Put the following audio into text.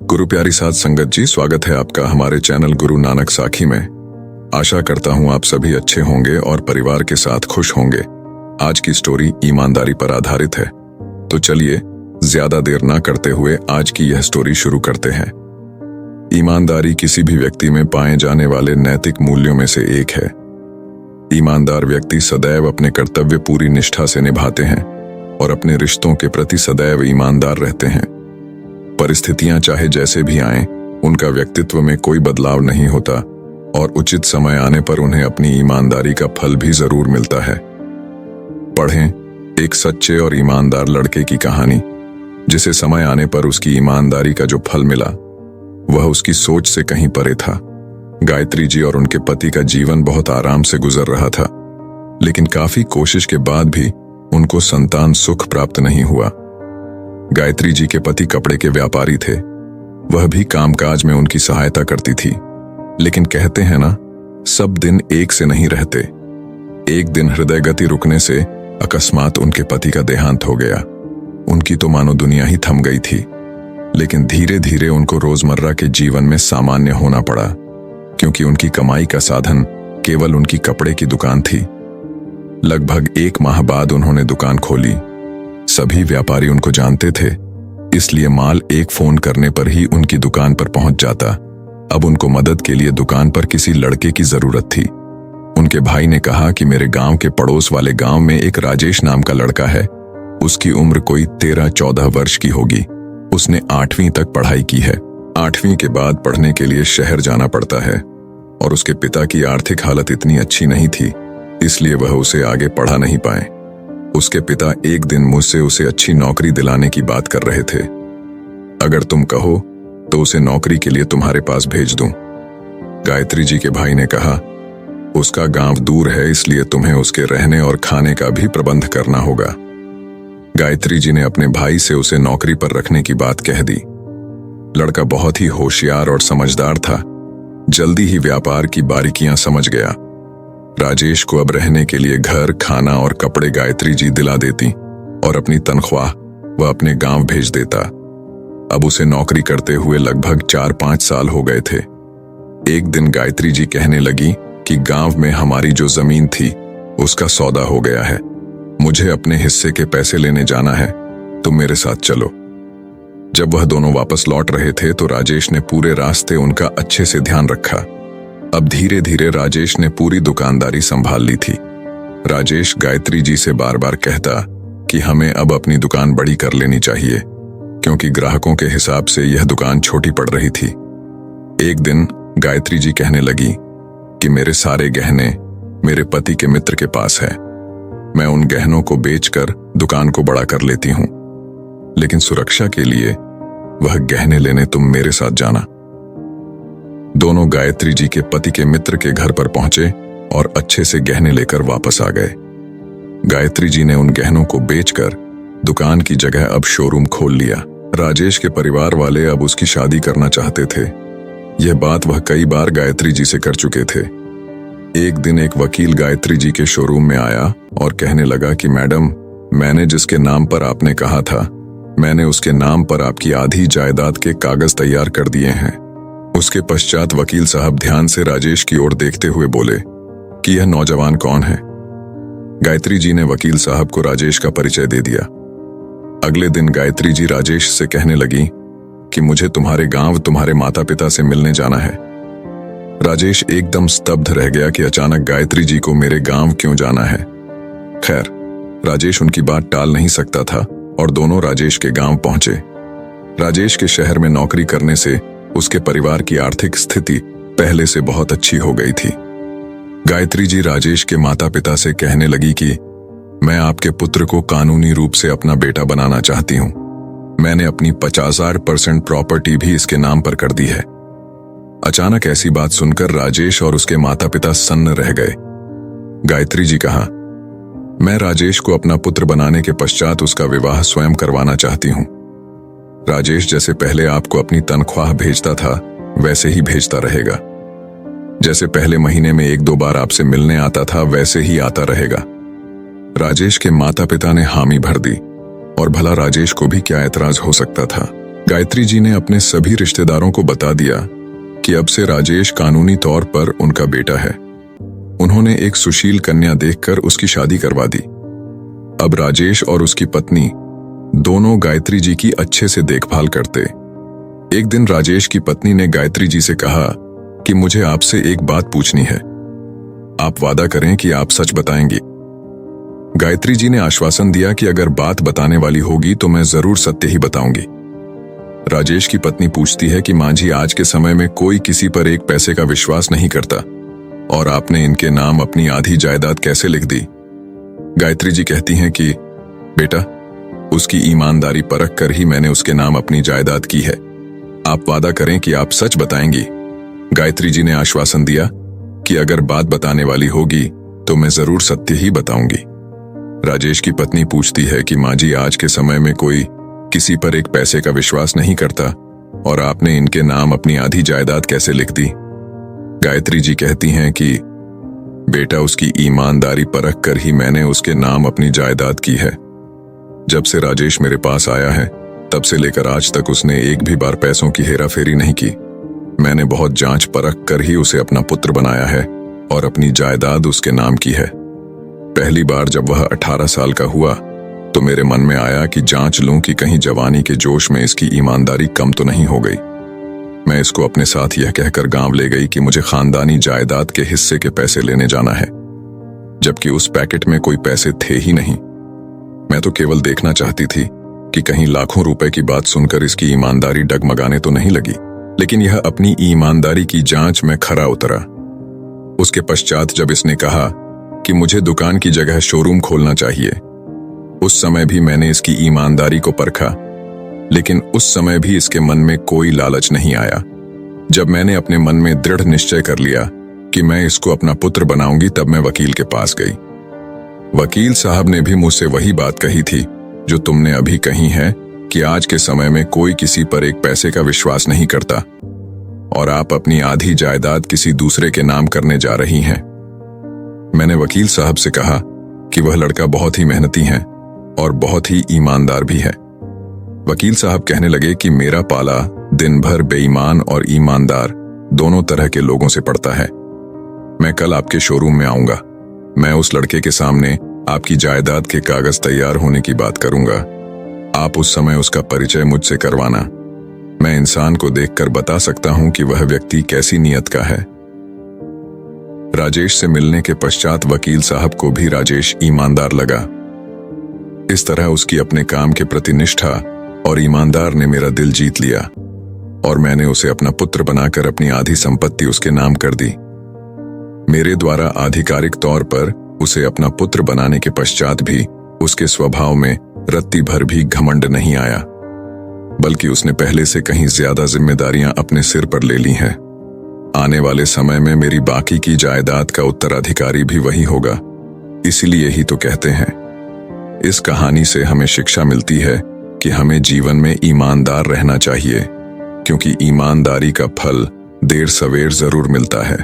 गुरु प्यारी साध संगत जी, स्वागत है आपका हमारे चैनल गुरु नानक साखी में। आशा करता हूं आप सभी अच्छे होंगे और परिवार के साथ खुश होंगे। आज की स्टोरी ईमानदारी पर आधारित है, तो चलिए ज्यादा देर ना करते हुए आज की यह स्टोरी शुरू करते हैं। ईमानदारी किसी भी व्यक्ति में पाए जाने वाले नैतिक मूल्यों में से एक है। ईमानदार व्यक्ति सदैव अपने कर्तव्य पूरी निष्ठा से निभाते हैं और अपने रिश्तों के प्रति सदैव ईमानदार रहते हैं। परिस्थितियां चाहे जैसे भी आएं, उनका व्यक्तित्व में कोई बदलाव नहीं होता और उचित समय आने पर उन्हें अपनी ईमानदारी का फल भी जरूर मिलता है। पढ़ें एक सच्चे और ईमानदार लड़के की कहानी, जिसे समय आने पर उसकी ईमानदारी का जो फल मिला वह उसकी सोच से कहीं परे था। गायत्री जी और उनके पति का जीवन बहुत आराम से गुजर रहा था, लेकिन काफी कोशिश के बाद भी उनको संतान सुख प्राप्त नहीं हुआ। गायत्री जी के पति कपड़े के व्यापारी थे, वह भी कामकाज में उनकी सहायता करती थी, लेकिन कहते हैं ना, सब दिन एक से नहीं रहते। एक दिन हृदय गति रुकने से अकस्मात उनके पति का देहांत हो गया। उनकी तो मानो दुनिया ही थम गई थी, लेकिन धीरे धीरे उनको रोजमर्रा के जीवन में सामान्य होना पड़ा, क्योंकि उनकी कमाई का साधन केवल उनकी कपड़े की दुकान थी। लगभग 1 माह बाद उन्होंने दुकान खोली। सभी व्यापारी उनको जानते थे, इसलिए माल एक फोन करने पर ही उनकी दुकान पर पहुंच जाता। अब उनको मदद के लिए दुकान पर किसी लड़के की जरूरत थी। उनके भाई ने कहा कि मेरे गांव के पड़ोस वाले गांव में एक राजेश नाम का लड़का है। उसकी उम्र कोई 13-14 वर्ष की होगी। उसने 8वीं तक पढ़ाई की है। 8वीं के बाद पढ़ने के लिए शहर जाना पड़ता है और उसके पिता की आर्थिक हालत इतनी अच्छी नहीं थी, इसलिए वह उसे आगे पढ़ा नहीं पाए। उसके पिता एक दिन मुझसे उसे अच्छी नौकरी दिलाने की बात कर रहे थे। अगर तुम कहो तो उसे नौकरी के लिए तुम्हारे पास भेज दूं। गायत्री जी के भाई ने कहा, उसका गांव दूर है, इसलिए तुम्हें उसके रहने और खाने का भी प्रबंध करना होगा। गायत्री जी ने अपने भाई से उसे नौकरी पर रखने की बात कह दी। लड़का बहुत ही होशियार और समझदार था, जल्दी ही व्यापार की बारीकियां समझ गया। राजेश को अब रहने के लिए घर, खाना और कपड़े गायत्री जी दिला देती और अपनी तनख्वाह वह अपने गांव भेज देता। अब उसे नौकरी करते हुए लगभग 4-5 साल हो गए थे। एक दिन गायत्री जी कहने लगी कि गांव में हमारी जो जमीन थी उसका सौदा हो गया है, मुझे अपने हिस्से के पैसे लेने जाना है, तुम मेरे साथ चलो। जब वह दोनों वापस लौट रहे थे तो राजेश ने पूरे रास्ते उनका अच्छे से ध्यान रखा। अब धीरे धीरे राजेश ने पूरी दुकानदारी संभाल ली थी। राजेश गायत्री जी से बार बार कहता कि हमें अब अपनी दुकान बड़ी कर लेनी चाहिए, क्योंकि ग्राहकों के हिसाब से यह दुकान छोटी पड़ रही थी। एक दिन गायत्री जी कहने लगी कि मेरे सारे गहने मेरे पति के मित्र के पास है, मैं उन गहनों को बेचकर दुकान को बड़ा कर लेती हूं, लेकिन सुरक्षा के लिए वह गहने लेने तुम मेरे साथ जाना। दोनों गायत्री जी के पति के मित्र के घर पर पहुंचे और अच्छे से गहने लेकर वापस आ गए। गायत्री जी ने उन गहनों को बेचकर दुकान की जगह अब शोरूम खोल लिया। राजेश के परिवार वाले अब उसकी शादी करना चाहते थे। यह बात वह कई बार गायत्री जी से कर चुके थे। एक दिन एक वकील गायत्री जी के शोरूम में आया और कहने लगा कि मैडम, मैंने जिसके नाम पर आपने कहा था, मैंने उसके नाम पर आपकी आधी जायदाद के कागज तैयार कर दिए हैं। उसके पश्चात वकील साहब ध्यान से राजेश की ओर देखते हुए बोले कि यह नौजवान कौन है। गायत्री जी ने वकील साहब को राजेश का परिचय दे दिया। अगले दिन गायत्री जी राजेश से कहने लगी कि मुझे तुम्हारे गांव तुम्हारे माता पिता से मिलने जाना है। राजेश एकदम स्तब्ध रह गया कि अचानक गायत्री जी को मेरे गांव क्यों जाना है। खैर, राजेश उनकी बात टाल नहीं सकता था और दोनों राजेश के गांव पहुंचे। राजेश के शहर में नौकरी करने से उसके परिवार की आर्थिक स्थिति पहले से बहुत अच्छी हो गई थी। गायत्री जी राजेश के माता पिता से कहने लगी कि मैं आपके पुत्र को कानूनी रूप से अपना बेटा बनाना चाहती हूं। मैंने अपनी 50% प्रॉपर्टी भी इसके नाम पर कर दी है। अचानक ऐसी बात सुनकर राजेश और उसके माता पिता सन्न रह गए। गायत्री जी कहा, मैं राजेश को अपना पुत्र बनाने के पश्चात उसका विवाह स्वयं करवाना चाहती हूं। राजेश जैसे पहले आपको अपनी तनख्वाह भेजता था वैसे ही भेजता रहेगा। जैसे पहले महीने में 1-2 बार आपसे मिलने आता था वैसे ही आता रहेगा। राजेश के माता पिता ने हामी भर दी और भला राजेश को भी क्या ऐतराज हो सकता था। गायत्री जी ने अपने सभी रिश्तेदारों को बता दिया कि अब से राजेश कानूनी तौर पर उनका बेटा है। उन्होंने एक सुशील कन्या देखकर उसकी शादी करवा दी। अब राजेश और उसकी पत्नी दोनों गायत्री जी की अच्छे से देखभाल करते। एक दिन राजेश की पत्नी ने गायत्री जी से कहा कि मुझे आपसे एक बात पूछनी है। आप वादा करें कि आप सच बताएंगी। गायत्री जी ने आश्वासन दिया कि अगर बात बताने वाली होगी तो मैं जरूर सत्य ही बताऊंगी। राजेश की पत्नी पूछती है कि मां जी, आज के समय में कोई किसी पर एक पैसे का विश्वास नहीं करता और आपने इनके नाम अपनी आधी जायदाद कैसे लिख दी? गायत्री जी कहती हैं कि बेटा, उसकी ईमानदारी परख कर ही मैंने उसके नाम अपनी जायदाद की है। आप वादा करें कि आप सच बताएंगी। गायत्री जी ने आश्वासन दिया कि अगर बात बताने वाली होगी तो मैं जरूर सत्य ही बताऊंगी। राजेश की पत्नी पूछती है कि मां जी, आज के समय में कोई किसी पर एक पैसे का विश्वास नहीं करता और आपने इनके नाम अपनी आधी जायदाद कैसे लिख दी? गायत्री जी कहती हैं कि बेटा, उसकी ईमानदारी परख कर ही मैंने उसके नाम अपनी जायदाद की है। जब से राजेश मेरे पास आया है तब से लेकर आज तक उसने एक भी बार पैसों की हेराफेरी नहीं की। मैंने बहुत जांच परख कर ही उसे अपना पुत्र बनाया है और अपनी जायदाद उसके नाम की है। पहली बार जब वह 18 साल का हुआ तो मेरे मन में आया कि जांच लूं कि कहीं जवानी के जोश में इसकी ईमानदारी कम तो नहीं हो गई। मैं इसको अपने साथ यह कहकर गांव ले गई कि मुझे खानदानी जायदाद के हिस्से के पैसे लेने जाना है, जबकि उस पैकेट में कोई पैसे थे ही नहीं। मैं तो केवल देखना चाहती थी कि कहीं लाखों रुपए की बात सुनकर इसकी ईमानदारी डगमगाने तो नहीं लगी। लेकिन यह अपनी ईमानदारी की जांच में खरा उतरा। उसके पश्चात जब इसने कहा कि मुझे दुकान की जगह शोरूम खोलना चाहिए, उस समय भी मैंने इसकी ईमानदारी को परखा, लेकिन उस समय भी इसके मन में कोई लालच नहीं आया। जब मैंने अपने मन में दृढ़ निश्चय कर लिया कि मैं इसको अपना पुत्र बनाऊंगी, तब मैं वकील के पास गई। वकील साहब ने भी मुझसे वही बात कही थी जो तुमने अभी कही है कि आज के समय में कोई किसी पर एक पैसे का विश्वास नहीं करता और आप अपनी आधी जायदाद किसी दूसरे के नाम करने जा रही हैं। मैंने वकील साहब से कहा कि वह लड़का बहुत ही मेहनती है और बहुत ही ईमानदार भी है। वकील साहब कहने लगे कि मेरा पाला दिन भर बेईमान और ईमानदार दोनों तरह के लोगों से पड़ता है। मैं कल आपके शोरूम में आऊंगा। मैं उस लड़के के सामने आपकी जायदाद के कागज तैयार होने की बात करूंगा। आप उस समय उसका परिचय मुझसे करवाना। मैं इंसान को देखकर बता सकता हूं कि वह व्यक्ति कैसी नीयत का है। राजेश से मिलने के पश्चात वकील साहब को भी राजेश ईमानदार लगा। इस तरह उसकी अपने काम के प्रति निष्ठा और ईमानदार ने मेरा दिल जीत लिया और मैंने उसे अपना पुत्र बनाकर अपनी आधी संपत्ति उसके नाम कर दी। मेरे द्वारा आधिकारिक तौर पर उसे अपना पुत्र बनाने के पश्चात भी उसके स्वभाव में रत्ती भर भी घमंड नहीं आया, बल्कि उसने पहले से कहीं ज्यादा जिम्मेदारियां अपने सिर पर ले ली हैं। आने वाले समय में मेरी बाकी की जायदाद का उत्तराधिकारी भी वही होगा। इसलिए ही तो कहते हैं, इस कहानी से हमें शिक्षा मिलती है कि हमें जीवन में ईमानदार रहना चाहिए, क्योंकि ईमानदारी का फल देर सवेर जरूर मिलता है।